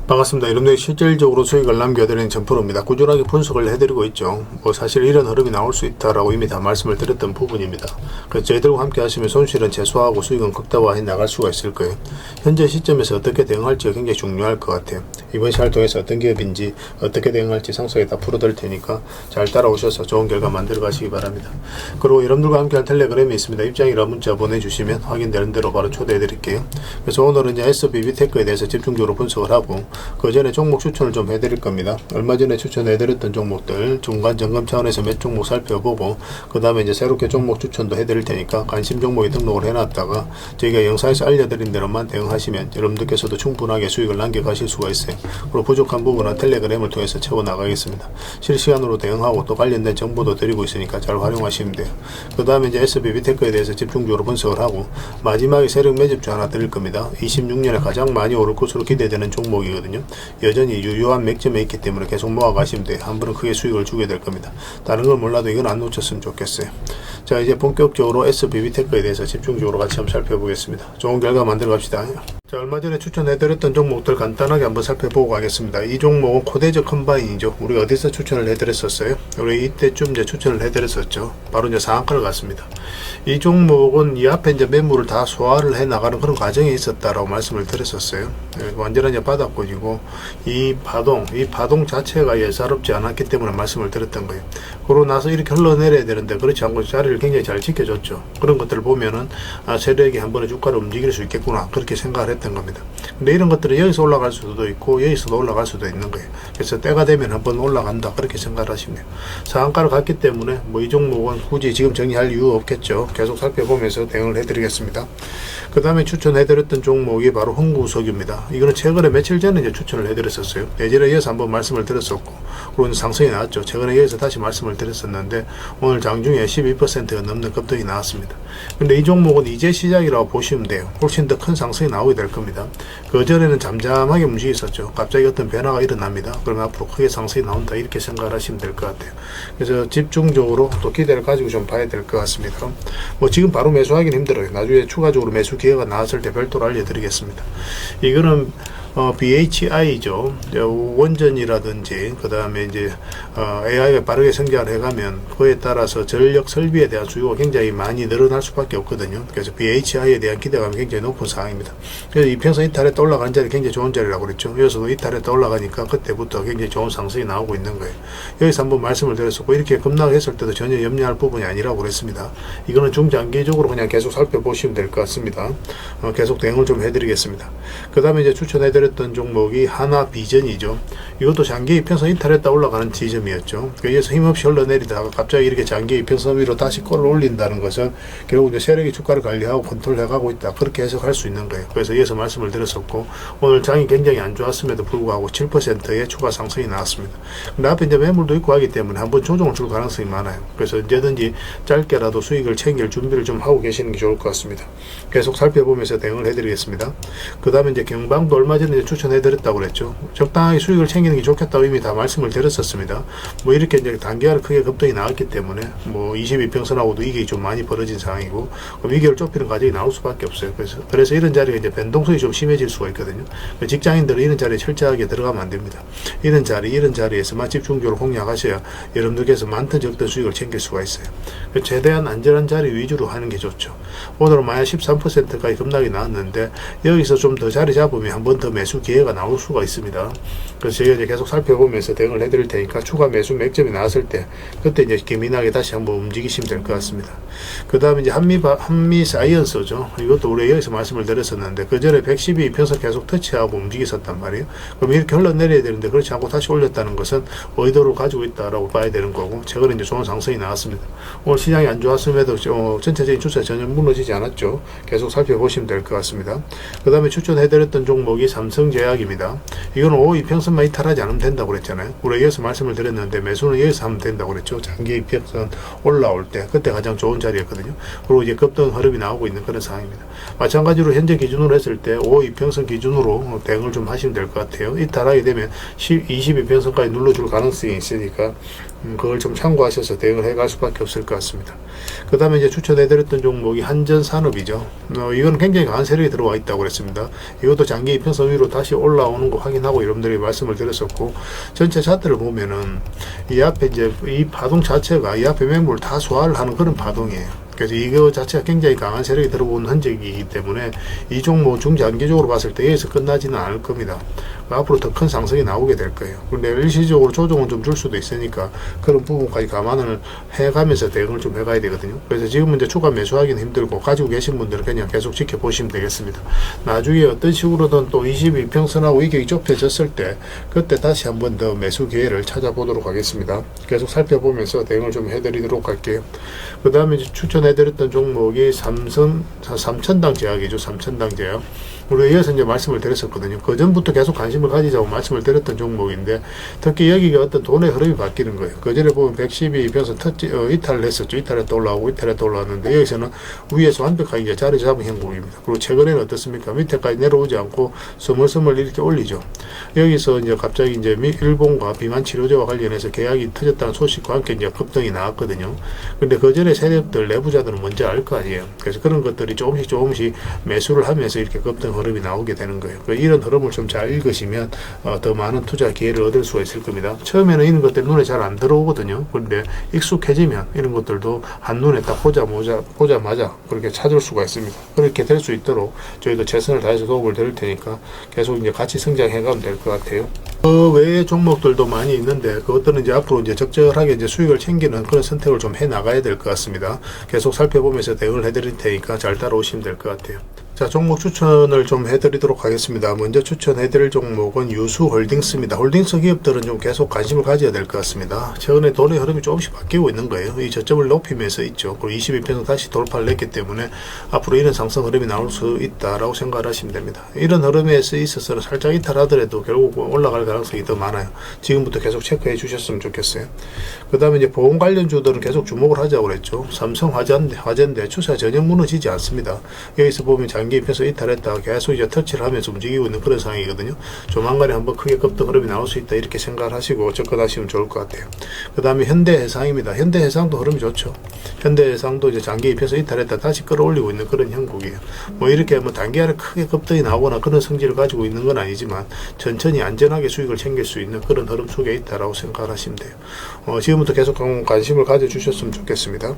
반갑습니다. 여러분들이 실질적으로 수익을 남겨드리는 전프로입니다. 꾸준하게 분석을 해드리고 있죠. 사실 이런 흐름이 나올 수 있다라고 이미 다 말씀을 드렸던 부분입니다. 그래서 저희들과 함께 하시면 손실은 최소화하고 수익은 극대화해 나갈 수가 있을 거예요. 현재 시점에서 어떻게 대응할지가 굉장히 중요할 것 같아요. 이번 시간을 통해서 어떤 기업인지 어떻게 대응할지 상세하게 다 풀어드릴 테니까 잘 따라오셔서 좋은 결과 만들어 가시기 바랍니다. 그리고 여러분들과 함께 할 텔레그램이 있습니다. 입장이라 문자 보내주시면 확인되는 대로 바로 초대해 드릴게요. 그래서 오늘은 이제 SBB테크에 대해서 집중적으로 분석을 하고 그 전에 종목 추천을 좀 해드릴 겁니다. 얼마 전에 추천해드렸던 종목들 중간 점검 차원에서 몇 종목 살펴보고 그 다음에 이제 새롭게 종목 추천도 해드릴 테니까 관심 종목에 등록을 해놨다가 저희가 영상에서 알려드린 대로만 대응하시면 여러분들께서도 충분하게 수익을 남겨가실 수가 있어요. 그리고 부족한 부분은 텔레그램을 통해서 채워나가겠습니다. 실시간으로 대응하고 또 관련된 정보도 드리고 있으니까 잘 활용하시면 돼요. 그 다음에 이제 SBB테크에 대해서 집중적으로 분석을 하고 마지막에 세력 매집주 하나 드릴 겁니다. 26년에 가장 많이 오를 것으로 기대되는 종목이거든요. 여전히 유효한 맥점에 있기 때문에 계속 모아가시면 돼요. 한 번은 크게 수익을 주게 될 겁니다. 다른 걸 몰라도 이건 안 놓쳤으면 좋겠어요. 자, 이제 본격적으로 SBB테크에 대해서 집중적으로 같이 한번 살펴보겠습니다. 좋은 결과 만들어 갑시다. 자, 얼마 전에 추천해드렸던 종목들 간단하게 한번 살펴보고 가겠습니다. 이 종목은 코데저 컴바인이죠. 우리가 어디서 추천을 해드렸었어요? 우리 이때쯤 이제 추천을 해드렸었죠. 바로 이제 상한가를 갔습니다. 이 종목은 이 앞에 이제 매물을 다 소화를 해 나가는 그런 과정이 있었다라고 말씀을 드렸었어요. 완전한 이제 바닥권이고 이 파동 자체가 예사롭지 않았기 때문에 말씀을 드렸던 거예요. 그러고 나서 이렇게 흘러내려야 되는데 그렇지 않고 자리를 굉장히 잘 지켜줬죠. 그런 것들을 보면은 세력이 한 번에 주가를 움직일 수 있겠구나 그렇게 생각을 했던 겁니다. 근데 이런 것들은 여기서 올라갈 수도 있고 여기서도 올라갈 수도 있는 거예요. 그래서 때가 되면 한번 올라간다 그렇게 생각을 하시면 돼요. 상한가를 갔기 때문에 뭐 이 종목은 굳이 지금 정리할 이유 없겠죠. 계속 살펴보면서 대응을 해드리겠습니다. 그 다음에 추천해드렸던 종목이 바로 흥구석유입니다. 이거는 최근에 며칠 전에 이제 추천을 해드렸었어요. 예전에 이어서 한번 말씀을 드렸었고 그리고 상승이 나왔죠. 최근에 이어서 다시 말씀을 드렸었는데 오늘 장중에 12%가 넘는 급등이 나왔습니다. 근데 이 종목은 이제 시작이라고 보시면 돼요. 훨씬 더 큰 상승이 나오게 될 겁니다. 그 전에는 잠잠하게 움직였었죠. 갑자기 어떤 변화가 일어납니다. 그러면 앞으로 크게 상승이 나온다 이렇게 생각을 하시면 될 것 같아요. 그래서 집중적으로 또 기대를 가지고 좀 봐야 될 것 같습니다. 뭐 지금 바로 매수하기는 힘들어요. 나중에 추가적으로 매수 기회가 나왔을 때 별도로 알려드리겠습니다. 이거는 BHI죠. 원전이라든지 그 다음에 이제 AI가 빠르게 성장을 해가면 그에 따라서 전력 설비에 대한 수요가 굉장히 많이 늘어날 수밖에 없거든요. 그래서 BHI에 대한 기대감이 굉장히 높은 상황입니다. 그래서 이평선 이탈했다 올라가는 자리 굉장히 좋은 자리라고 그랬죠. 여기서도 이탈했다 올라가니까 그때부터 굉장히 좋은 상승이 나오고 있는 거예요. 여기서 한번 말씀을 드렸었고 이렇게 급락했을 때도 전혀 염려할 부분이 아니라고 그랬습니다. 이거는 중장기적으로 그냥 계속 살펴보시면 될 것 같습니다. 계속 대응을 좀 해드리겠습니다. 그 다음에 이제 추천해드렸던 종목이 하나비전이죠. 이것도 장기 이평선 이탈했다 올라가는 지점이었죠. 여기서 힘없이 흘러내리다가 갑자기 이렇게 장기 이평선 위로 다시 끌어올린다는 것은 결국 이제 세력이 주가를 관리하고 컨트롤해가고 있다. 그렇게 해석할 수 있는 거예요. 그래서 이어서 말씀을 드렸었고 오늘 장이 굉장히 안 좋았음에도 불구하고 7%의 추가 상승이 나왔습니다. 근데 앞에 이제 매물도 있고 하기 때문에 한번 조정을 줄 가능성이 많아요. 그래서 언제든지 짧게라도 수익을 챙길 준비를 좀 하고 계시는 게 좋을 것 같습니다. 계속 살펴보면서 대응을 해드리겠습니다. 그 다음에 이제 경방도 얼마 전에 추천해드렸다고 그랬죠. 적당하게 수익을 챙기는 게 좋겠다고 이미 다 말씀을 드렸었습니다. 뭐 이렇게 이제 단기화를 크게 급등이 나왔기 때문에 뭐 22평선하고도 이게 좀 많이 벌어진 상황이고 위기를 좁히는 과정이 나올 수밖에 없어요. 그래서 이런 자리가 이제 변동성이 좀 심해질 수가 있거든요. 직장인들은 이런 자리에 철저하게 들어가면 안 됩니다. 이런 자리에서만 집중적으로 공략하셔야 여러분들께서 많든 적든 수익을 챙길 수가 있어요. 최대한 안전한 자리 위주로 하는 게 좋죠. 오늘은 만약 13%까지 급락이 나왔는데 여기서 좀 더 자리 잡으면 한 번 더 매수 기회가 나올 수가 있습니다. 그래서 저희가 이제 계속 살펴보면서 대응을 해드릴 테니까 추가 매수 맥점이 나왔을 때 그때 이제 기민하게 다시 한번 움직이시면 될 것 같습니다. 그 다음에 이제 한미 사이언스죠. 이것도 우리 여기서 말씀을 드렸었는데 그 전에 112평선 계속 터치하고 움직였었단 말이에요. 그럼 이렇게 흘러내려야 되는데 그렇지 않고 다시 올렸다는 것은 의도를 가지고 있다라고 봐야 되는 거고 최근에 이제 좋은 상승이 나왔습니다. 오늘 시장이 안 좋았음에도 전체적인 추세 전혀 무너지지 않았죠. 계속 살펴보시면 될 것 같습니다. 그 다음에 추천해드렸던 종목이 삼성제약입니다. 이건 5이평선만 이탈하지 않으면 된다고 그랬잖아요. 우리 여기서 말씀을 드렸는데 매수는 여기서 하면 된다고 그랬죠. 장기 이평선 올라올 때 그때 가장 좋은 자리였거든요. 그리고 이제 급등 흐름이 나오고 있는 그런 상황입니다. 마찬가지로 현재 기준으로 했을 때 5이평선 기준으로 대응을 좀 하시면 될 것 같아요. 이탈하게 되면 22평선까지 눌러줄 가능성이 있으니까 그걸 좀 참고하셔서 대응을 해갈 수밖에 없을 것 같습니다. 그 다음에 이제 추천해드렸던 종목이 한전산업이죠. 이건 굉장히 강한 세력이 들어와 있다고 그랬습니다. 이것도 장기 이평선 위로 위로 다시 올라오는 거 확인하고 여러분들이 말씀을 드렸었고, 전체 차트를 보면은 이 앞에 이제 이 파동 자체가 이 앞에 매물을 다 소화를 하는 그런 파동이에요. 그래서 이거 자체가 굉장히 강한 세력이 들어온 흔적이기 때문에 이 종목 중장기적으로 봤을 때 여기서 끝나지는 않을 겁니다. 앞으로 더 큰 상승이 나오게 될 거예요. 그런데 일시적으로 조정은 좀 줄 수도 있으니까 그런 부분까지 감안을 해가면서 대응을 좀 해가야 되거든요. 그래서 지금은 이제 추가 매수하기는 힘들고 가지고 계신 분들은 그냥 계속 지켜보시면 되겠습니다. 나중에 어떤 식으로든 또 22평선하고 이격이 좁혀졌을 때 그때 다시 한번 더 매수 기회를 찾아보도록 하겠습니다. 계속 살펴보면서 대응을 좀 해드리도록 할게요. 그 다음에 추천해드렸던 종목이 삼천당 제약이죠. 삼천당 제약. 우리가 이어서 이제 말씀을 드렸었거든요. 그 전부터 계속 관심을 가지자고 말씀을 드렸던 종목인데, 특히 여기가 어떤 돈의 흐름이 바뀌는 거예요. 그 전에 보면 112변선 이탈을 했었죠. 이탈했다 올라오고 이탈했다 올라왔는데, 여기서는 위에서 완벽하게 이제 자리 잡은 형국입니다. 그리고 최근에는 어떻습니까? 밑에까지 내려오지 않고 스멀스멀 이렇게 올리죠. 여기서 이제 갑자기 이제 일본과 비만 치료제와 관련해서 계약이 터졌다는 소식과 함께 이제 급등이 나왔거든요. 근데 그 전에 세력들 내부자들은 먼저 알 거 아니에요. 그래서 그런 것들이 조금씩 매수를 하면서 이렇게 급등 흐름이 나오게 되는 거예요. 이런 흐름을 좀 잘 읽으시면 더 많은 투자 기회를 얻을 수가 있을 겁니다. 처음에는 이런 것들이 눈에 잘 안 들어오거든요. 그런데 익숙해지면 이런 것들도 한눈에 딱 보자마자 그렇게 찾을 수가 있습니다. 그렇게 될 수 있도록 저희도 최선을 다해서 도움을 드릴 테니까 계속 이제 같이 성장해가면 될 것 같아요. 그 외의 종목들도 많이 있는데 그것들은 이제 앞으로 이제 적절하게 이제 수익을 챙기는 그런 선택을 좀 해 나가야 될 것 같습니다. 계속 살펴보면서 대응을 해드릴 테니까 잘 따라오시면 될 것 같아요. 자, 종목 추천을 좀 해드리도록 하겠습니다. 먼저 추천해드릴 종목은 유수홀딩스입니다. 홀딩스 기업들은 좀 계속 관심을 가져야 될 것 같습니다. 최근에 돈의 흐름이 조금씩 바뀌고 있는 거예요. 이 저점을 높이면서 있죠. 그리고 22평선 다시 돌파를 했기 때문에 앞으로 이런 상승 흐름이 나올 수 있다라고 생각을 하시면 됩니다. 이런 흐름에 있어서는 살짝 이탈하더라도 결국 올라갈 가능성이 더 많아요. 지금부터 계속 체크해 주셨으면 좋겠어요. 그 다음에 이제 보험 관련주들은 계속 주목을 하자고 그랬죠. 삼성 화재인데 추세 전혀 무너지지 않습니다. 여기서 보면 장기 입혀서 이탈했다가 계속 이제 터치를 하면서 움직이고 있는 그런 상황이거든요. 조만간에 한번 크게 급등 흐름이 나올 수 있다 이렇게 생각을 하시고 접근하시면 좋을 것 같아요. 그 다음에 현대해상입니다. 현대해상도 흐름이 좋죠. 현대해상도 이제 장기 입혀서 이탈했다 다시 끌어올리고 있는 그런 형국이에요. 뭐 이렇게 뭐 단기간에 크게 급등이 나오거나 그런 성질을 가지고 있는 건 아니지만 천천히 안전하게 수익을 챙길 수 있는 그런 흐름 속에 있다라고 생각을 하시면 돼요. 지금부터 계속 관심을 가져주셨으면 좋겠습니다.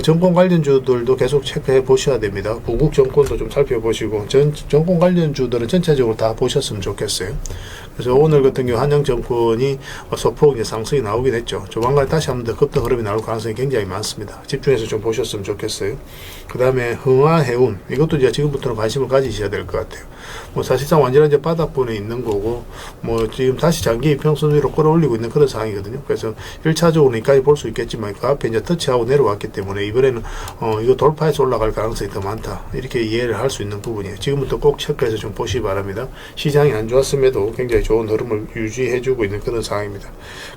정권 관련주들도 계속 체크해 보셔야 됩니다. 부국 정권도 좀 살펴보시고 정권 관련주들은 전체적으로 다 보셨으면 좋겠어요. 그래서 오늘 같은 경우 한양정권이 소폭 이제 상승이 나오긴 했죠. 조만간 다시 한번 더 급등 흐름이 나올 가능성이 굉장히 많습니다. 집중해서 좀 보셨으면 좋겠어요. 그 다음에 흥화해운 이것도 이제 지금부터는 관심을 가지셔야 될 것 같아요. 뭐 사실상 완전한 이제 바닥권에 있는 거고 뭐 지금 다시 장기 이평선 위로 끌어올리고 있는 그런 상황이거든요. 그래서 1차적으로 여기까지 볼 수 있겠지만 그 앞에 이제 터치하고 내려왔기 때문에 이번에는 이거 돌파해서 올라갈 가능성이 더 많다 이렇게 이해를 할 수 있는 부분이에요. 지금부터 꼭 체크해서 좀 보시기 바랍니다. 시장이 안 좋았음에도 굉장히 좋은 흐름을 유지해주고 있는 그런 상황입니다.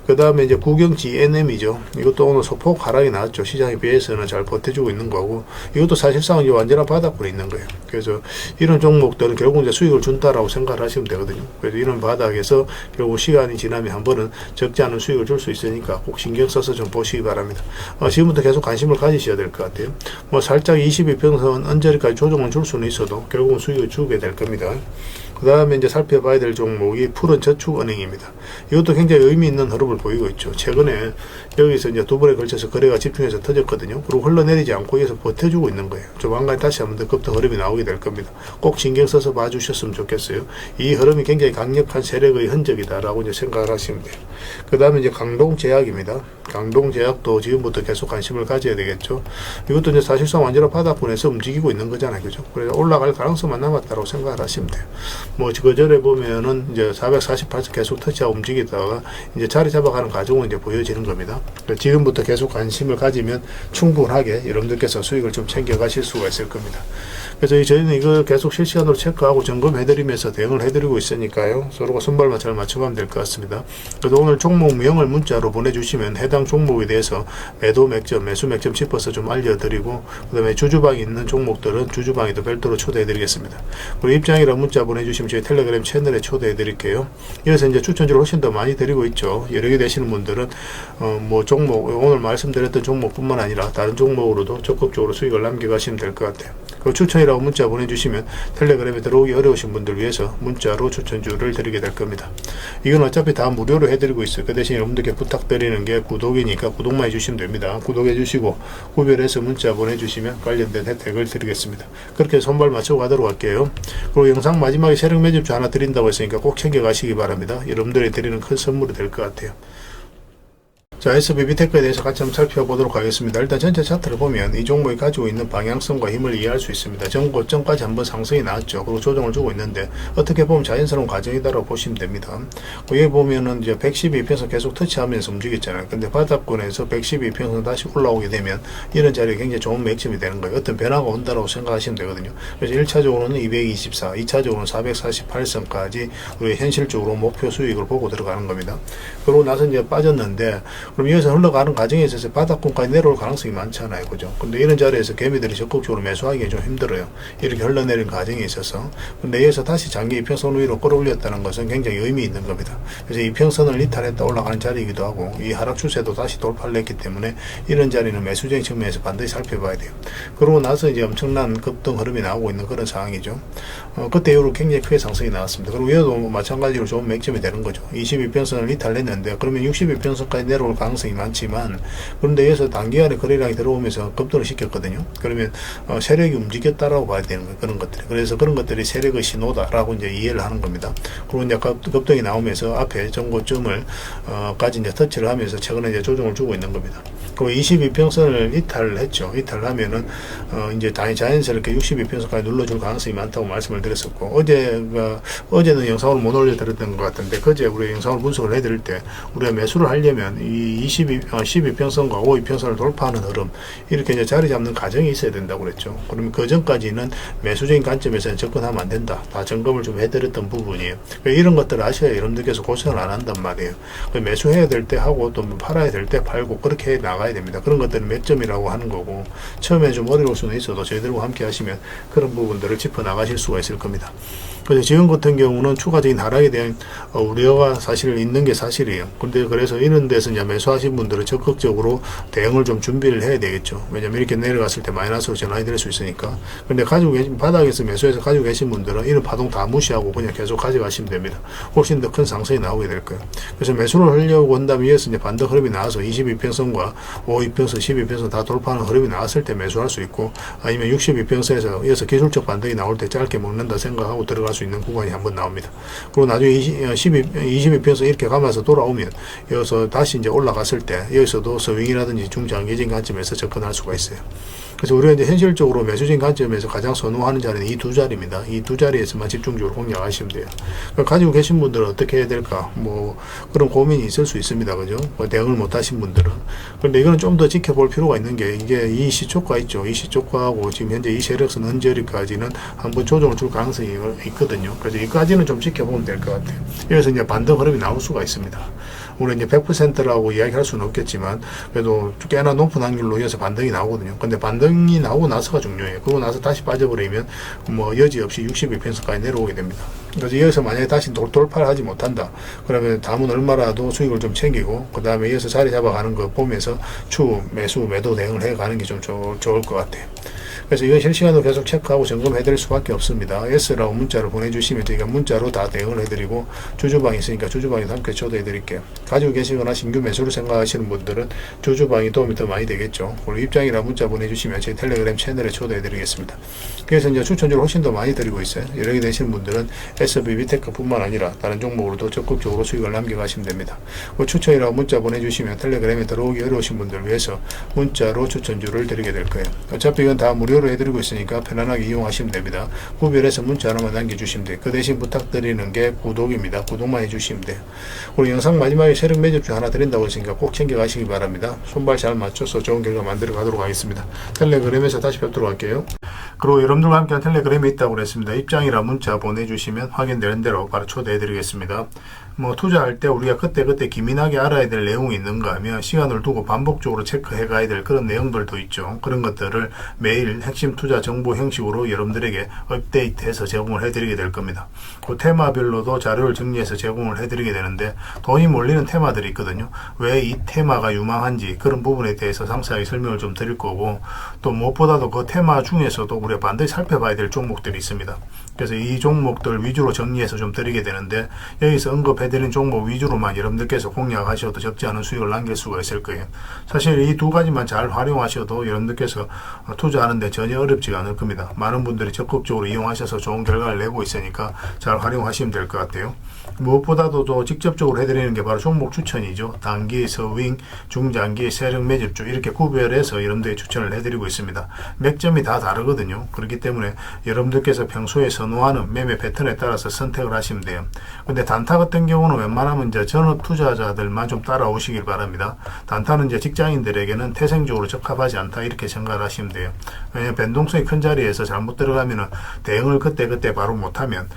그 다음에 이제 구경지 NM이죠. 이것도 오늘 소폭 하락이 나왔죠. 시장에 비해서는 잘 버텨주고 있는 거고 이것도 사실상 이제 완전한 바닥권에 있는 거예요. 그래서 이런 종목들은 결국 이제 수익을 준다라고 생각을 하시면 되거든요. 그래서 이런 바닥에서 결국 시간이 지나면 한 번은 적지 않은 수익을 줄 수 있으니까 꼭 신경 써서 좀 보시기 바랍니다. 지금부터 계속 관심을 가지셔야 될 것 같아요. 뭐 살짝 22평선 언저리까지 조정을 줄 수는 있어도 결국은 수익을 주게 될 겁니다. 그 다음에 이제 살펴봐야 될 종목이 푸른저축은행입니다. 이것도 굉장히 의미 있는 흐름을 보이고 있죠. 최근에 여기서 이제 두 번에 걸쳐서 거래가 집중해서 터졌거든요. 그리고 흘러내리지 않고 여기서 버텨주고 있는 거예요. 조만간 다시 한번 더 급등 흐름이 나오게 될 겁니다. 꼭 신경 써서 봐주셨으면 좋겠어요. 이 흐름이 굉장히 강력한 세력의 흔적이다라고 이제 생각을 하시면 돼요. 그 다음에 이제 강동제약입니다. 강동제약도 지금부터 계속 관심을 가져야 되겠죠. 이것도 이제 사실상 완전한 바닥권에서 움직이고 있는 거잖아요. 그죠? 그래서 올라갈 가능성만 남았다고 생각을 하시면 돼요. 뭐 그 전에 보면은 이제 448선 계속 터치하고 움직이다가 이제 자리 잡아가는 과정은 이제 보여지는 겁니다. 지금부터 계속 관심을 가지면 충분하게 여러분들께서 수익을 좀 챙겨가실 수가 있을 겁니다. 그래서 저희는 이걸 계속 실시간으로 체크하고 점검해드리면서 대응을 해드리고 있으니까요. 서로가 손발만 잘 맞춰가면 될 것 같습니다. 그래서 오늘 종목명을 문자로 보내주시면 해당 종목에 대해서 매도 맥점, 매수 맥점 짚어서 좀 알려드리고 그 다음에 주주방에 있는 종목들은 주주방에도 별도로 초대해드리겠습니다. 그리고 입장이랑 문자 보내주시면 하시면 저희 텔레그램 채널에 초대해 드릴게요. 이어서 이제 추천주를 훨씬 더 많이 드리고 있죠. 여러 개 되시는 분들은 뭐 종목, 오늘 말씀드렸던 종목뿐만 아니라 다른 종목으로도 적극적으로 수익을 남겨가시면 될 것 같아요. 그 추천이라고 문자 보내주시면 텔레그램에 들어오기 어려우신 분들 위해서 문자로 추천주를 드리게 될 겁니다. 이건 어차피 다 무료로 해드리고 있어요. 그 대신 여러분들께 부탁드리는 게 구독이니까 구독만 해주시면 됩니다. 구독해 주시고 구별해서 문자 보내주시면 관련된 혜택을 드리겠습니다. 그렇게 손발 맞추고 가도록 할게요. 그리고 영상 마지막에 세력 매집주 하나 드린다고 했으니까 꼭 챙겨가시기 바랍니다. 여러분들이 드리는 큰 선물이 될 것 같아요. 자, SBB테크에 대해서 같이 한번 살펴보도록 하겠습니다. 일단 전체 차트를 보면 이 종목이 가지고 있는 방향성과 힘을 이해할 수 있습니다. 전고점까지 한번 상승이 나왔죠. 그리고 조정을 주고 있는데 어떻게 보면 자연스러운 과정이다라고 보시면 됩니다. 여기 보면은 이제 112평선 계속 터치하면서 움직였잖아요. 근데 바닥권에서 112평선 다시 올라오게 되면 이런 자리에 굉장히 좋은 맥점이 되는 거예요. 어떤 변화가 온다라고 생각하시면 되거든요. 그래서 1차적으로는 224, 2차적으로는 448선까지 우리 현실적으로 목표 수익을 보고 들어가는 겁니다. 그러고 나서 이제 빠졌는데 그럼 여기서 흘러가는 과정에 있어서 바닥권까지 내려올 가능성이 많잖아요. 그죠? 근데 이런 자리에서 개미들이 적극적으로 매수하기 좀 힘들어요. 이렇게 흘러내린 과정에 있어서. 근데 여기서 다시 장기 이평선 위로 끌어올렸다는 것은 굉장히 의미 있는 겁니다. 그래서 이평선을 이탈했다 올라가는 자리이기도 하고 이 하락 추세도 다시 돌파를 했기 때문에 이런 자리는 매수적인 측면에서 반드시 살펴봐야 돼요. 그러고 나서 이제 엄청난 급등 흐름이 나오고 있는 그런 상황이죠. 그때 이후로 굉장히 크게 상승이 나왔습니다. 그리고 얘도 마찬가지로 좋은 맥점이 되는 거죠. 22평선을 이탈했는데 그러면 61평선까지 내려올 가능성이 많지만 그런데 여기서 단기간에 거래량이 들어오면서 급등을 시켰거든요. 그러면 세력이 움직였다라고 봐야 되는 거예요. 그런 것들이. 그래서 그런 것들이 세력의 신호다라고 이제 이해를 하는 겁니다. 그리고 이제 급등이 나오면서 앞에 전고점을 까지 이제 터치를 하면서 최근에 이제 조정을 주고 있는 겁니다. 그리고 22평선을 이탈을 했죠. 이탈을 하면은 이제 자연스럽게 62평선까지 눌러줄 가능성이 많다고 말씀을 드렸었고 어제는 영상을 못 올려드렸던 것 같은데 그제 우리 영상을 분석을 해드릴 때 우리가 매수를 하려면 이 12평선과 52평선을 돌파하는 흐름 이렇게 이제 자리 잡는 과정이 있어야 된다고 그랬죠. 그러면 그 전까지는 매수적인 관점에서는 접근하면 안 된다. 다 점검을 좀 해드렸던 부분이에요. 이런 것들을 아셔야 여러분들께서 고생을 안 한단 말이에요. 매수해야 될 때 하고 또 팔아야 될 때 팔고 그렇게 나가야 됩니다. 그런 것들은 맥점이라고 하는 거고 처음에 좀 어려울 수는 있어도 저희들과 함께 하시면 그런 부분들을 짚어 나가실 수가 있을 겁니다. 그래서 지금 같은 경우는 추가적인 하락에 대한 우려가 사실 있는 게 사실이에요. 근데 그래서 이런 데서 이제 매수하신 분들은 적극적으로 대응을 좀 준비를 해야 되겠죠. 왜냐면 이렇게 내려갔을 때 마이너스로 전환이 될 수 있으니까. 근데 가지고 계신 바닥에서 매수해서 가지고 계신 분들은 이런 파동 다 무시하고 그냥 계속 가져가시면 됩니다. 훨씬 더 큰 상승이 나오게 될 거예요. 그래서 매수를 하려고 한다면 위에서 이제 반등 흐름이 나와서 22평선과 52평선, 12평선 다 돌파하는 흐름이 나왔을 때 매수할 수 있고 아니면 62평선에서 이어서 기술적 반등이 나올 때 짧게 먹는다 생각하고 들어갈 수 있는 구간이 한번 나옵니다. 그리고 나중에 22평선 이렇게 가면서 돌아오면 여기서 다시 이제 올라갔을 때 여기서도 스윙이라든지 중장기적인 관점에서 접근할 수가 있어요. 그래서 우리가 이제 현실적으로 매수적인 관점에서 가장 선호하는 자리는 이 두 자리입니다. 이 두 자리에서만 집중적으로 공략하시면 돼요. 그러니까 가지고 계신 분들은 어떻게 해야 될까? 뭐 그런 고민이 있을 수 있습니다. 그죠? 뭐 대응을 못 하신 분들은. 그런데 이거는 좀 더 지켜볼 필요가 있는 게 이게 이 시초가 있죠. 이 시초가하고 지금 현재 이 세력선 언저리까지는 한번 조정을 줄 가능성이 있거든요. 그래서 이까지는 좀 지켜보면 될 것 같아요. 여기서 이제 반등 흐름이 나올 수가 있습니다. 우리 이제 100%라고 이야기할 수는 없겠지만 그래도 꽤나 높은 확률로 이어서 반등이 나오거든요. 근데 반등이 나오고 나서가 중요해요. 그러고 나서 다시 빠져버리면 뭐 여지없이 62평선까지 내려오게 됩니다. 그래서 여기서 만약에 다시 돌파를 하지 못한다. 그러면 다음은 얼마라도 수익을 좀 챙기고 그 다음에 이어서 자리 잡아가는 거 보면서 추후 매수 매도 대응을 해가는 게 좀 좋을 것 같아요. 그래서 이건 실시간으로 계속 체크하고 점검해 드릴 수밖에 없습니다. S라고 문자를 보내주시면 저희가 문자로 다 대응을 해드리고 주주방이 있으니까 주주방에도 함께 초대해 드릴게요. 가지고 계시거나 신규 매수를 생각하시는 분들은 주주방이 도움이 더 많이 되겠죠. 그리고 입장이라 문자 보내주시면 저희 텔레그램 채널에 초대해 드리겠습니다. 그래서 이제 추천주를 훨씬 더 많이 드리고 있어요. 여러 개 되시는 분들은 SBB테크 뿐만 아니라 다른 종목으로도 적극적으로 수익을 남겨가시면 됩니다. 추천이라고 문자 보내주시면 텔레그램에 들어오기 어려우신 분들을 위해서 문자로 추천주를 드리게 될 거예요. 어차피 이건 다 무료로 해드리고 있으니까 편안하게 이용하시면 됩니다. 구별해서 문자 하나만 남겨주시면 돼요. 그 대신 부탁드리는 게 구독입니다. 구독만 해주시면 돼요. 우리 영상 마지막에 세력 매집주 하나 드린다고 했으니까 꼭 챙겨가시기 바랍니다. 손발 잘 맞춰서 좋은 결과 만들어 가도록 하겠습니다. 텔레그램에서 다시 뵙도록 할게요. 그리고 여러분들과 함께한 텔레그램이 있다고 그랬습니다. 입장이라 문자 보내주시면 확인되는 대로 바로 초대해드리겠습니다. 뭐 투자할 때 우리가 그때그때 기민하게 알아야 될 내용이 있는가 하면 시간을 두고 반복적으로 체크해 가야 될 그런 내용들도 있죠. 그런 것들을 매일 핵심 투자 정보 형식으로 여러분들에게 업데이트해서 제공을 해드리게 될 겁니다. 그 테마별로도 자료를 정리해서 제공을 해드리게 되는데 돈이 몰리는 테마들이 있거든요. 왜 이 테마가 유망한지 그런 부분에 대해서 상세하게 설명을 좀 드릴 거고, 또 무엇보다도 그 테마 중에서도 우리가 반드시 살펴봐야 될 종목들이 있습니다. 그래서 이 종목들 위주로 정리해서 좀 드리게 되는데, 여기서 언급해드린 종목 위주로만 여러분들께서 공략하셔도 적지 않은 수익을 남길 수가 있을 거예요. 사실 이 두 가지만 잘 활용하셔도 여러분들께서 투자하는데 전혀 어렵지가 않을 겁니다. 많은 분들이 적극적으로 이용하셔서 좋은 결과를 내고 있으니까 잘 활용하시면 될 것 같아요. 무엇보다도 또 직접적으로 해드리는 게 바로 종목 추천이죠. 단기, 서윙, 중장기, 세력 매집주 이렇게 구별해서 여러분들이 추천을 해드리고 있습니다. 맥점이 다 다르거든요. 그렇기 때문에 여러분들께서 평소에 선호하는 매매 패턴에 따라서 선택을 하시면 돼요. 근데 단타 같은 경우는 웬만하면 이제 전업 투자자들만 좀 따라오시길 바랍니다. 단타는 이제 직장인들에게는 태생적으로 적합하지 않다 이렇게 생각을 하시면 돼요. 왜냐하면 변동성이 큰 자리에서 잘못 들어가면 대응을 그때 바로 못하면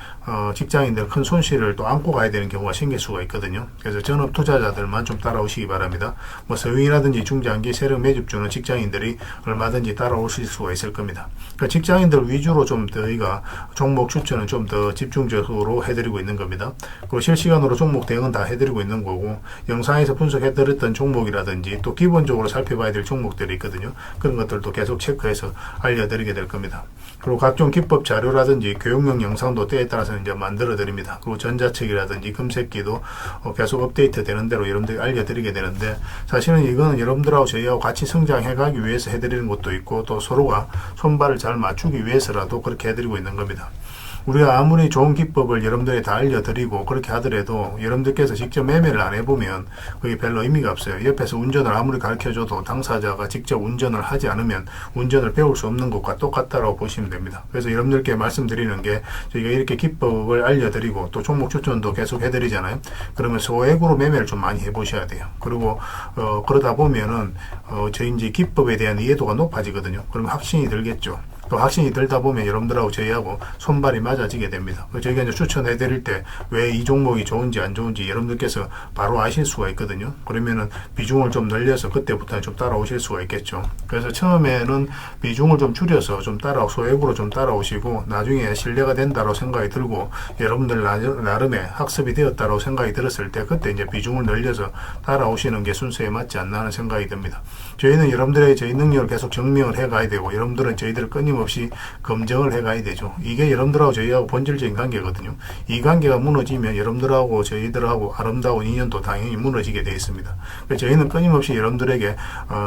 직장인들 큰 손실을 또 안고 가야 되는 경우가 생길 수가 있거든요. 그래서 전업 투자자들만 좀 따라오시기 바랍니다. 뭐 서윙이라든지 중장기 세력 매집주는 직장인들이 얼마든지 따라오실 수가 있을 겁니다. 그러니까 직장인들 위주로 좀 저희가 종목 추천은 좀 더 집중적으로 해드리고 있는 겁니다. 그리고 실시간으로 종목 대응은 다 해드리고 있는 거고, 영상에서 분석해드렸던 종목이라든지 또 기본적으로 살펴봐야 될 종목들이 있거든요. 그런 것들도 계속 체크해서 알려드리게 될 겁니다. 그리고 각종 기법 자료라든지 교육용 영상도 때에 따라서 이제 만들어 드립니다. 그리고 전자책이라든지 금색기도 계속 업데이트 되는 대로 여러분들이 알려드리게 되는데, 사실은 이거는 여러분들하고 저희하고 같이 성장해 가기 위해서 해드리는 것도 있고, 또 서로가 손발을 잘 맞추기 위해서라도 그렇게 해드리고 있는 겁니다. 우리가 아무리 좋은 기법을 여러분들이 다 알려드리고 그렇게 하더라도 여러분들께서 직접 매매를 안 해보면 그게 별로 의미가 없어요. 옆에서 운전을 아무리 가르쳐줘도 당사자가 직접 운전을 하지 않으면 운전을 배울 수 없는 것과 똑같다라고 보시면 됩니다. 그래서 여러분들께 말씀드리는 게, 저희가 이렇게 기법을 알려드리고 또 종목 추천도 계속 해드리잖아요. 그러면 소액으로 매매를 좀 많이 해보셔야 돼요. 그리고 그러다 보면은 저희 이제 기법에 대한 이해도가 높아지거든요. 그러면 확신이 들겠죠. 또 확신이 들다 보면 여러분들하고 저희하고 손발이 맞아지게 됩니다. 저희가 이제 추천해 드릴 때 왜 이 종목이 좋은지 안 좋은지 여러분들께서 바로 아실 수가 있거든요. 그러면은 비중을 좀 늘려서 그때부터는 좀 따라오실 수가 있겠죠. 그래서 처음에는 비중을 좀 줄여서 좀 소액으로 좀 따라오시고, 나중에 신뢰가 된다고 생각이 들고 여러분들 나름의 학습이 되었다고 생각이 들었을 때 그때 이제 비중을 늘려서 따라오시는 게 순서에 맞지 않나 하는 생각이 듭니다. 저희는 여러분들의 저희 능력을 계속 증명을 해 가야 되고, 여러분들은 저희들을 끊임없이 검증을 해 가야 되죠. 이게 여러분들하고 저희하고 본질적인 관계거든요. 이 관계가 무너지면 여러분들하고 저희들하고 아름다운 인연도 당연히 무너지게 되어 있습니다. 그래서 저희는 끊임없이 여러분들에게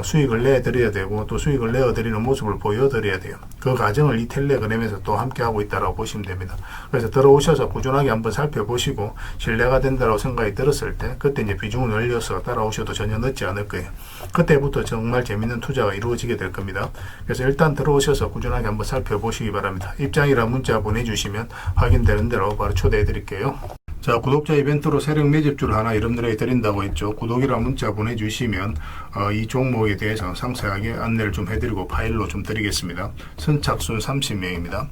수익을 내드려야 되고, 또 수익을 내어드리는 모습을 보여드려야 돼요. 그 과정을 이 텔레그램에서 또 함께 하고 있다고 보시면 됩니다. 그래서 들어오셔서 꾸준하게 한번 살펴보시고 신뢰가 된다고 생각이 들었을 때 그때 이제 비중을 늘려서 따라오셔도 전혀 늦지 않을 거예요. 그때부터 정말 재밌는 투자가 이루어지게 될 겁니다. 그래서 일단 들어오셔서 꾸준하게 한번 살펴보시기 바랍니다. 입장이랑 문자 보내주시면 확인되는 대로 바로 초대해 드릴게요. 자, 구독자 이벤트로 세력 매집주를 하나 여러분들에게 드린다고 했죠. 구독이랑 문자 보내주시면 이 종목에 대해서 상세하게 안내를 좀 해드리고 파일로 좀 드리겠습니다. 선착순 30명입니다.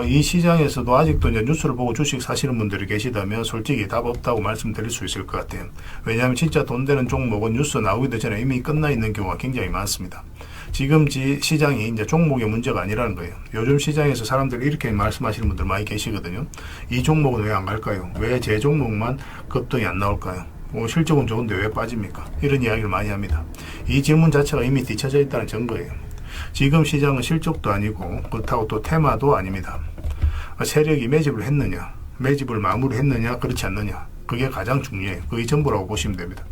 이 시장에서도 아직도 이제 뉴스를 보고 주식 사시는 분들이 계시다면 솔직히 답 없다고 말씀드릴 수 있을 것 같아요. 왜냐하면 진짜 돈 되는 종목은 뉴스 나오기도 전에 이미 끝나 있는 경우가 굉장히 많습니다. 지금 시장이 이제 종목의 문제가 아니라는 거예요. 요즘 시장에서 사람들이 이렇게 말씀하시는 분들 많이 계시거든요. 이 종목은 왜 안 갈까요? 왜 제 종목만 급등이 안 나올까요? 실적은 좋은데 왜 빠집니까? 이런 이야기를 많이 합니다. 이 질문 자체가 이미 뒤쳐져 있다는 증거예요. 지금 시장은 실적도 아니고 그렇다고 또 테마도 아닙니다. 세력이 매집을 했느냐, 매집을 마무리했느냐, 그렇지 않느냐, 그게 가장 중요해요. 그게 전부라고 보시면 됩니다.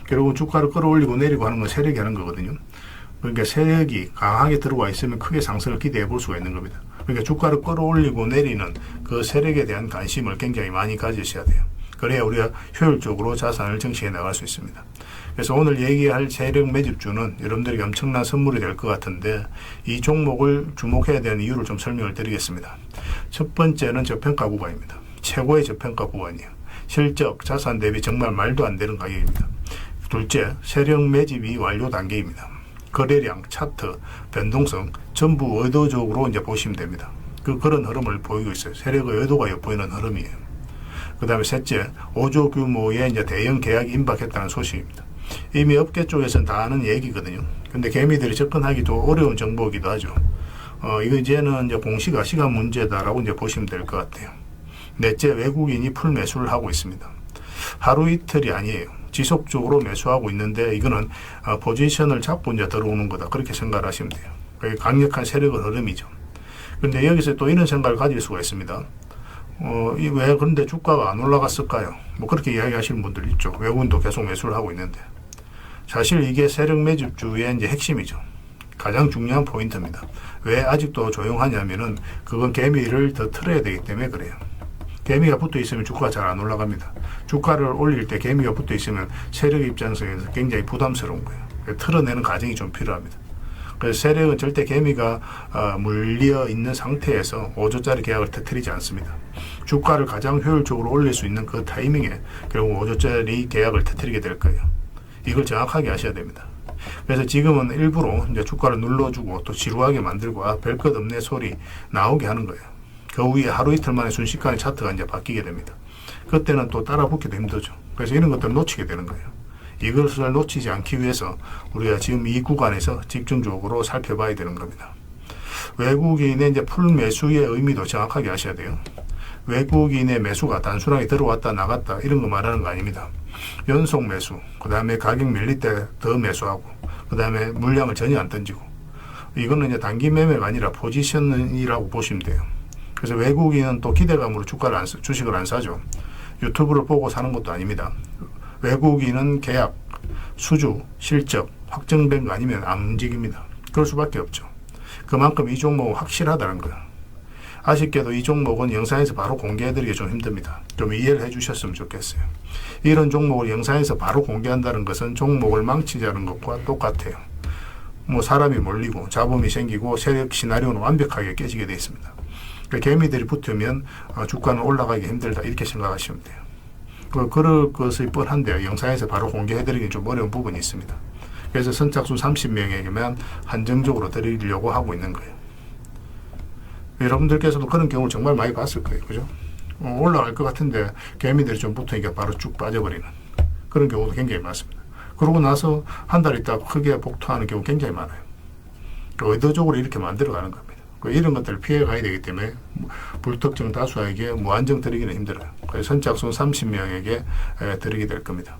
결국은 주가를 끌어올리고 내리고 하는 건 세력이 하는 거거든요. 그러니까 세력이 강하게 들어와 있으면 크게 상승을 기대해 볼 수가 있는 겁니다. 그러니까 주가를 끌어올리고 내리는 그 세력에 대한 관심을 굉장히 많이 가지셔야 돼요. 그래야 우리가 효율적으로 자산을 정치해 나갈 수 있습니다. 그래서 오늘 얘기할 세력 매집주는 여러분들에게 엄청난 선물이 될 것 같은데, 이 종목을 주목해야 되는 이유를 좀 설명을 드리겠습니다. 첫 번째는 저평가 구간입니다. 최고의 저평가 구간이에요. 실적, 자산 대비 정말 말도 안 되는 가격입니다. 둘째, 세력 매집이 완료 단계입니다. 거래량, 차트, 변동성 전부 의도적으로 이제 보시면 됩니다. 그런 흐름을 보이고 있어요. 세력의 의도가 엿보이는 흐름이에요. 그 다음에 셋째, 5조 규모의 이제 대형 계약이 임박했다는 소식입니다. 이미 업계 쪽에서는 다 아는 얘기거든요. 근데 개미들이 접근하기도 어려운 정보이기도 하죠. 이거 이제는 이제 공시가 시간 문제다라고 이제 보시면 될 것 같아요. 넷째, 외국인이 풀 매수를 하고 있습니다. 하루 이틀이 아니에요. 지속적으로 매수하고 있는데 이거는 포지션을 잡고 이제 들어오는 거다. 그렇게 생각을 하시면 돼요. 그게 강력한 세력의 흐름이죠. 근데 여기서 또 이런 생각을 가질 수가 있습니다. 왜 그런데 주가가 안 올라갔을까요? 뭐 그렇게 이야기하시는 분들 있죠. 외국인도 계속 매수를 하고 있는데. 사실 이게 세력 매집주의 이제 핵심이죠. 가장 중요한 포인트입니다. 왜 아직도 조용하냐면은 그건 개미를 더 틀어야 되기 때문에 그래요. 개미가 붙어 있으면 주가가 잘 안 올라갑니다. 주가를 올릴 때 개미가 붙어 있으면 세력 입장에서 굉장히 부담스러운 거예요. 틀어내는 과정이 좀 필요합니다. 그래서 세력은 절대 개미가 물려 있는 상태에서 5조짜리 계약을 터뜨리지 않습니다. 주가를 가장 효율적으로 올릴 수 있는 그 타이밍에 결국 5조짜리 계약을 터뜨리게 될 거예요. 이걸 정확하게 아셔야 됩니다. 그래서 지금은 일부러 이제 주가를 눌러주고 또 지루하게 만들고 별 것 없네 소리 나오게 하는 거예요. 그 후에 하루 이틀 만에 순식간에 차트가 이제 바뀌게 됩니다. 그때는 또 따라 붙기도 힘들죠. 그래서 이런 것들을 놓치게 되는 거예요. 이것을 놓치지 않기 위해서 우리가 지금 이 구간에서 집중적으로 살펴봐야 되는 겁니다. 외국인의 이제 풀 매수의 의미도 정확하게 아셔야 돼요. 외국인의 매수가 단순하게 들어왔다 나갔다 이런 거 말하는 거 아닙니다. 연속 매수, 그 다음에 가격 밀릴 때 더 매수하고, 그 다음에 물량을 전혀 안 던지고, 이거는 이제 단기 매매가 아니라 포지션이라고 보시면 돼요. 그래서 외국인은 또 기대감으로 주식을 안 사죠. 유튜브를 보고 사는 것도 아닙니다. 외국인은 계약, 수주, 실적, 확정된 거 아니면 안 움직입니다. 그럴 수밖에 없죠. 그만큼 이 종목은 확실하다는 거예요. 아쉽게도 이 종목은 영상에서 바로 공개해드리기 좀 힘듭니다. 좀 이해를 해주셨으면 좋겠어요. 이런 종목을 영상에서 바로 공개한다는 것은 종목을 망치자는 것과 똑같아요. 뭐 사람이 몰리고 자본이 생기고 세력 시나리오는 완벽하게 깨지게 되어 있습니다. 그러니까 개미들이 붙으면 주가는 올라가기 힘들다 이렇게 생각하시면 돼요. 그럴 것이 뻔한데요. 영상에서 바로 공개해드리기 좀 어려운 부분이 있습니다. 그래서 선착순 30명에게만 한정적으로 드리려고 하고 있는 거예요. 여러분들께서도 그런 경우를 정말 많이 봤을 거예요. 그죠? 올라갈 것 같은데 개미들이 좀 붙으니까 바로 쭉 빠져버리는 그런 경우도 굉장히 많습니다. 그러고 나서 한 달 있다가 크게 복토하는 경우 굉장히 많아요. 의도적으로 이렇게 만들어가는 겁니다. 이런 것들을 피해 가야 되기 때문에 불특정 다수에게 무한정 드리기는 힘들어요. 그래서 선착순 30명에게 드리게 될 겁니다.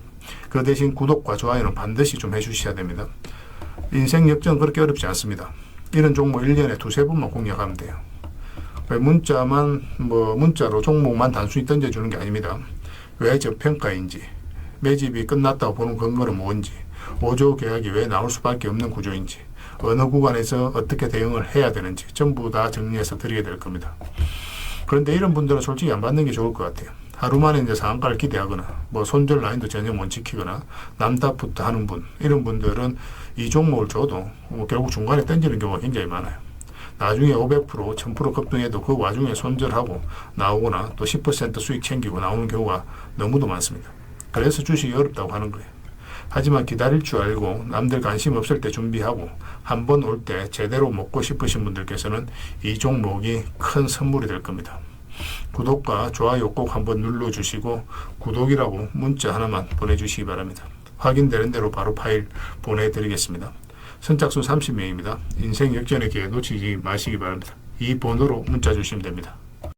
그 대신 구독과 좋아요는 반드시 좀 해주셔야 됩니다. 인생 역전은 그렇게 어렵지 않습니다. 이런 종목 1년에 두세 번만 공략하면 돼요. 문자로 종목만 단순히 던져주는 게 아닙니다. 왜 저평가인지, 매집이 끝났다고 보는 근거는 뭔지, 5조 계약이 왜 나올 수밖에 없는 구조인지, 어느 구간에서 어떻게 대응을 해야 되는지 전부 다 정리해서 드리게 될 겁니다. 그런데 이런 분들은 솔직히 안 받는 게 좋을 것 같아요. 하루 만에 이제 상한가를 기대하거나 손절 라인도 전혀 못 지키거나 남답부터 하는 분, 이런 분들은 이 종목을 줘도 결국 중간에 던지는 경우가 굉장히 많아요. 나중에 500%, 1000% 급등해도 그 와중에 손절하고 나오거나 또 10% 수익 챙기고 나오는 경우가 너무도 많습니다. 그래서 주식이 어렵다고 하는 거예요. 하지만 기다릴 줄 알고 남들 관심 없을 때 준비하고 한 번 올 때 제대로 먹고 싶으신 분들께서는 이 종목이 큰 선물이 될 겁니다. 구독과 좋아요 꼭 한번 눌러주시고 구독이라고 문자 하나만 보내주시기 바랍니다. 확인되는 대로 바로 파일 보내드리겠습니다. 선착순 30명입니다. 인생 역전의 기회 놓치지 마시기 바랍니다. 이 번호로 문자 주시면 됩니다.